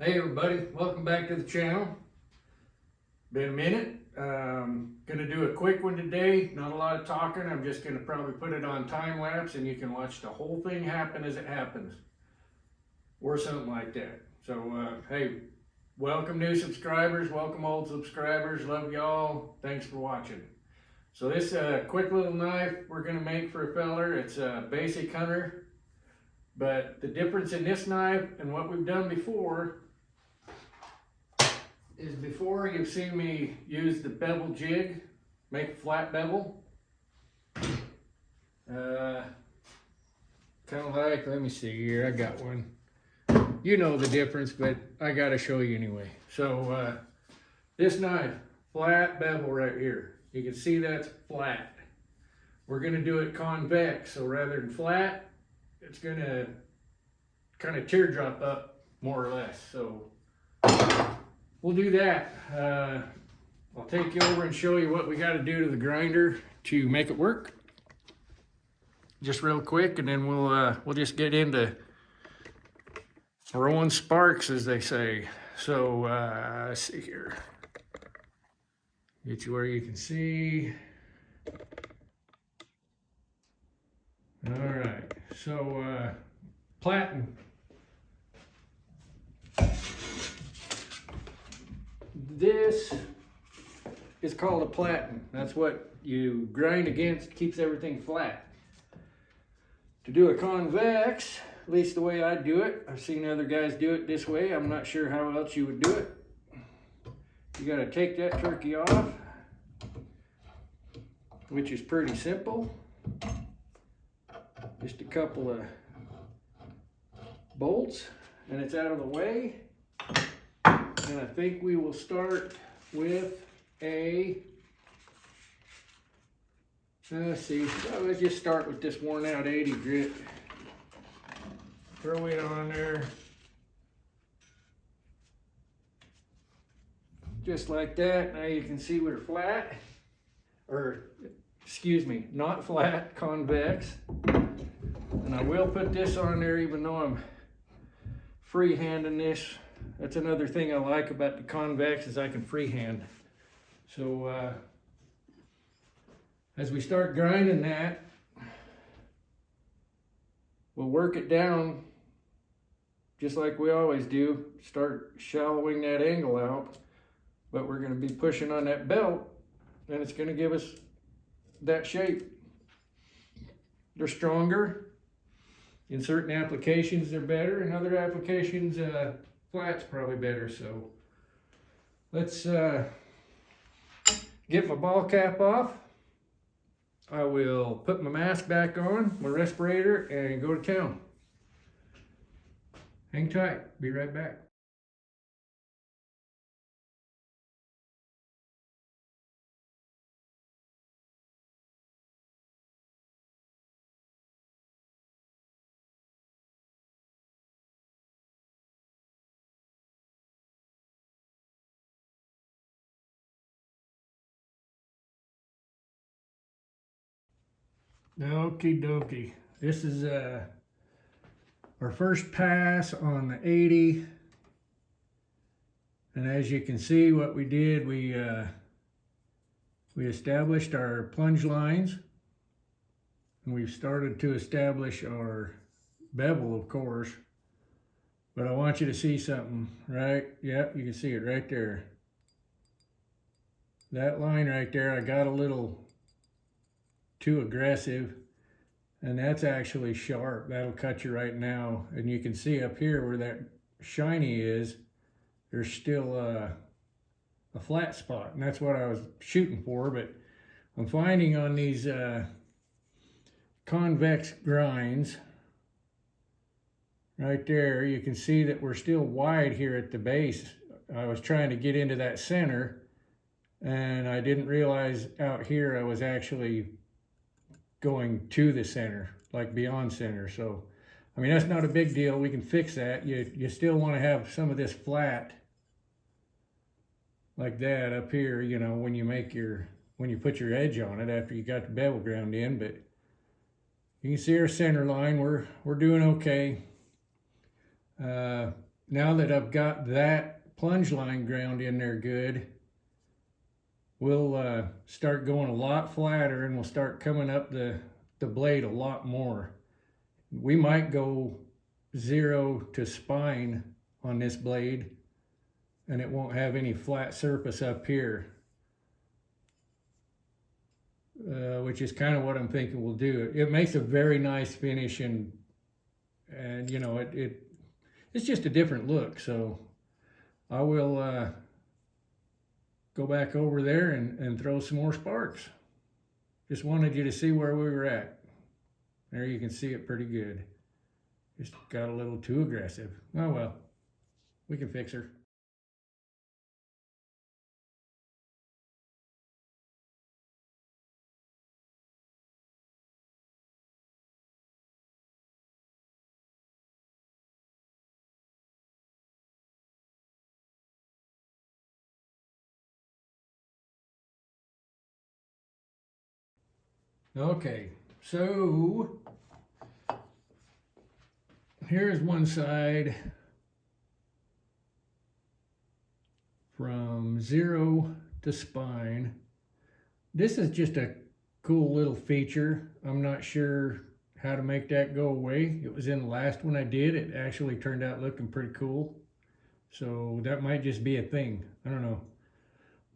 Hey everybody, welcome back to the channel. Been a minute. Gonna do a quick one today. Not a lot of talking. I'm just gonna probably put it on time lapse and you can watch the whole thing happen as it happens. Or something like that. So hey, welcome new subscribers, welcome old subscribers. Love y'all. Thanks for watching. So this quick little knife we're gonna make for a feller. It's a basic hunter. But the difference in this knife and what we've done before is before you've seen me use the bevel jig, make a flat bevel. Kind of like, let me see here, I got one. You know the difference, but I gotta show you anyway. So this knife, flat bevel right here. You can see that's flat. We're gonna do it convex, so rather than flat, it's gonna kind of teardrop up more or less. So we'll do that. I'll take you over and show you what we got to do to the grinder to make it work. Just real quick, and then we'll just get into throwing sparks, as they say. So let's see here. Get you where you can see. All right. So platen. This is called a platen. That's what you grind against, keeps everything flat. To do a convex, at least the way I do it, I've seen other guys do it this way. I'm not sure how else you would do it. You got to take that turkey off, which is pretty simple. Just a couple of bolts, and it's out of the way. And I think we will start with let's see, let's just start with this worn out 80 grit. Throw it on there. Just like that. Now you can see we're flat, or excuse me, not flat, convex. And I will put this on there even though I'm freehanding this. That's another thing I like about the convex is I can freehand. So as we start grinding that, we'll work it down just like we always do. Start shallowing that angle out, but we're going to be pushing on that belt and it's going to give us that shape. They're stronger. In certain applications they're better, in other applications flat's probably better. So let's get my ball cap off. I will put my mask back on, my respirator, and go to town. Hang tight, be right back. Okie dokie. This is our first pass on the 80. And as you can see, what we did, we established our plunge lines. And we've started to establish our bevel, of course. But I want you to see something, right? Yep, you can see it right there. That line right there, I got a little too aggressive, and that's actually sharp. That'll cut you right now. And you can see up here where that shiny is, there's still a flat spot, and that's what I was shooting for. But I'm finding on these convex grinds right there, you can see that we're still wide here at the base. I was trying to get into that center, and I didn't realize out here I was actually going to the center, like beyond center. So, I mean, that's not a big deal. We can fix that. You still want to have some of this flat like that up here, you know, when you put your edge on it after you got the bevel ground in. But you can see our center line, we're doing okay. now that I've got that plunge line ground in there good, we'll start going a lot flatter, and we'll start coming up the blade a lot more. We might go 0 to spine on this blade, and it won't have any flat surface up here, which is kind of what I'm thinking we'll do. It makes a very nice finish, and you know, it's just a different look. So I will go back over there and throw some more sparks. Just wanted you to see where we were at. There you can see it pretty good. Just got a little too aggressive. Oh well, we can fix her. Okay, so here's one side from 0 to spine. This is just a cool little feature. I'm not sure how to make that go away. It was in the last one I did. It actually turned out looking pretty cool. So that might just be a thing. I don't know.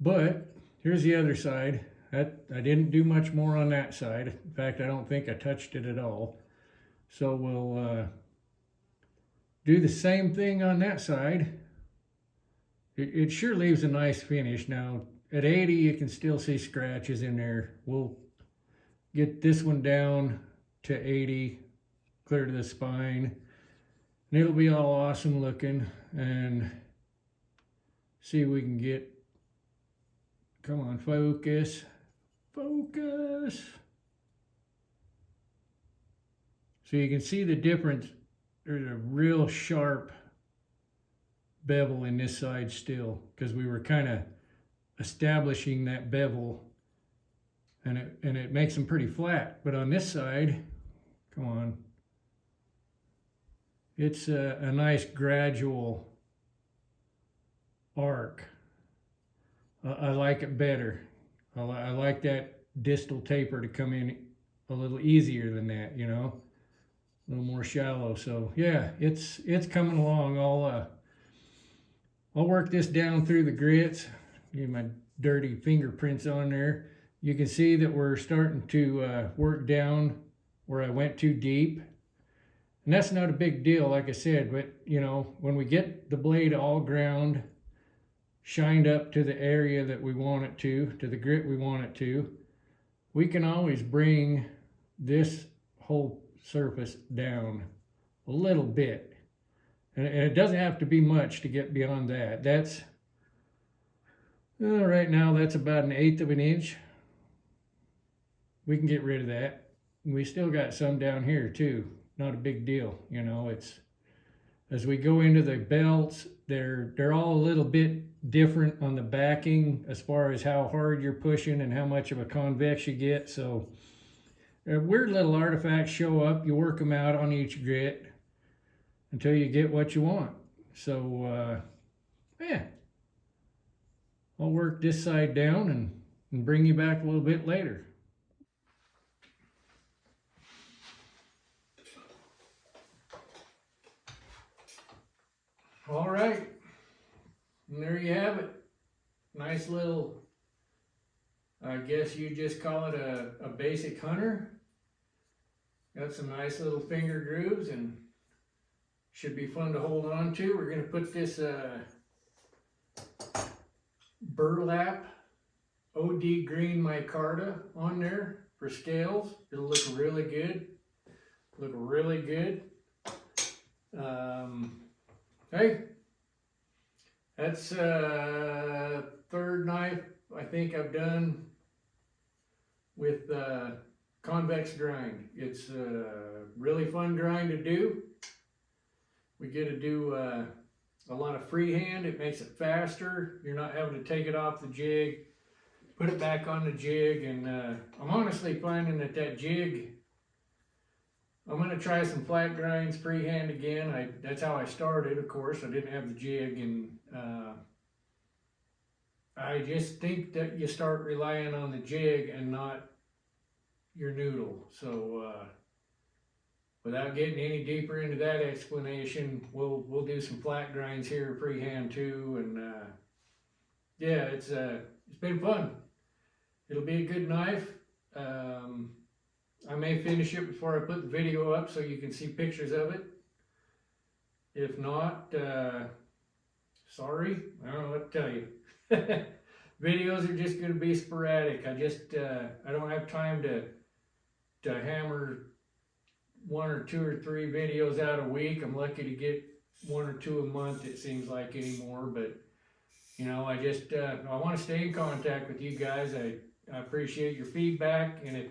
But here's the other side. I didn't do much more on that side. In fact, I don't think I touched it at all. So we'll do the same thing on that side. It sure leaves a nice finish. Now, at 80, you can still see scratches in there. We'll get this one down to 80, clear to the spine, and it'll be all awesome looking. And see if we can get, come on, focus. Focus. So you can see the difference. There's a real sharp bevel in this side still, because we were kind of establishing that bevel, and it makes them pretty flat. But on this side, come on, it's a nice gradual arc. I like it better. I like that distal taper to come in a little easier than that, you know, a little more shallow. So yeah, it's coming along. I'll work this down through the grits. Get my dirty fingerprints on there. You can see that we're starting to work down where I went too deep. And that's not a big deal, like I said, but you know, when we get the blade all ground, shined up to the area that we want it to the grit we want it to, we can always bring this whole surface down a little bit. And it doesn't have to be much to get beyond that. That's, right now, that's about 1/8 of an inch. We can get rid of that. We still got some down here too. Not a big deal, you know. It's, as we go into the belts, they're all a little bit different on the backing as far as how hard you're pushing and how much of a convex you get. So weird little artifacts show up. You work them out on each grit until you get what you want. So yeah, I'll work this side down and bring you back a little bit later. All right, and there you have it. Nice little, I guess you just call it a basic hunter. Got some nice little finger grooves and should be fun to hold on to. We're gonna put this burlap OD green micarta on there for scales. It'll look really good. Look really good. Hey, that's third knife I think I've done with convex grind. It's a really fun grind to do. We get to do a lot of freehand. It makes it faster. You're not having to take it off the jig, put it back on the jig, and I'm honestly finding that jig I'm gonna try some flat grinds freehand again. That's how I started, of course. I didn't have the jig, and I just think that you start relying on the jig and not your noodle. So without getting any deeper into that explanation, we'll do some flat grinds here freehand too, and yeah, it's been fun. It'll be a good knife. I may finish it before I put the video up so you can see pictures of it. If not, sorry, I don't know what to tell you. Videos are just gonna be sporadic. I don't have time to hammer 1 or 2 or 3 videos out a week. I'm lucky to get 1 or 2 a month, it seems like, anymore, but you know, I want to stay in contact with you guys. I appreciate your feedback, and if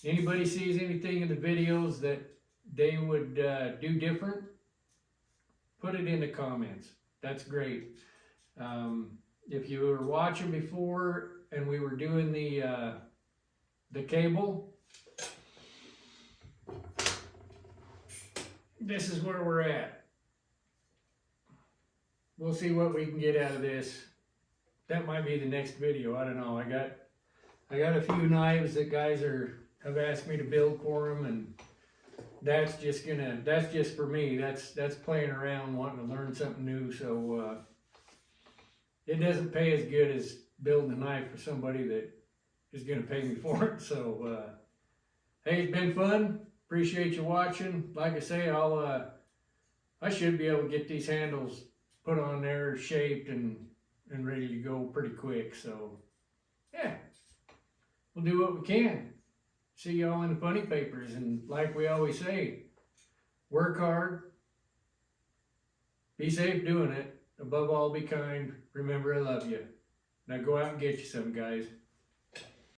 anybody sees anything in the videos that they would do different, put it in the comments. That's great. If you were watching before and we were doing the cable, this is where we're at. We'll see what we can get out of this. That might be the next video. I don't know. I got a few knives that guys have asked me to build for them, and that's just for me. That's playing around, wanting to learn something new. So it doesn't pay as good as building a knife for somebody that is going to pay me for it. So hey, it's been fun. Appreciate you watching. Like I say, I should be able to get these handles put on there, shaped and ready to go pretty quick. So yeah, we'll do what we can. See y'all in the funny papers, and like we always say, work hard, be safe doing it. Above all, be kind. Remember, I love you. Now go out and get you some, guys.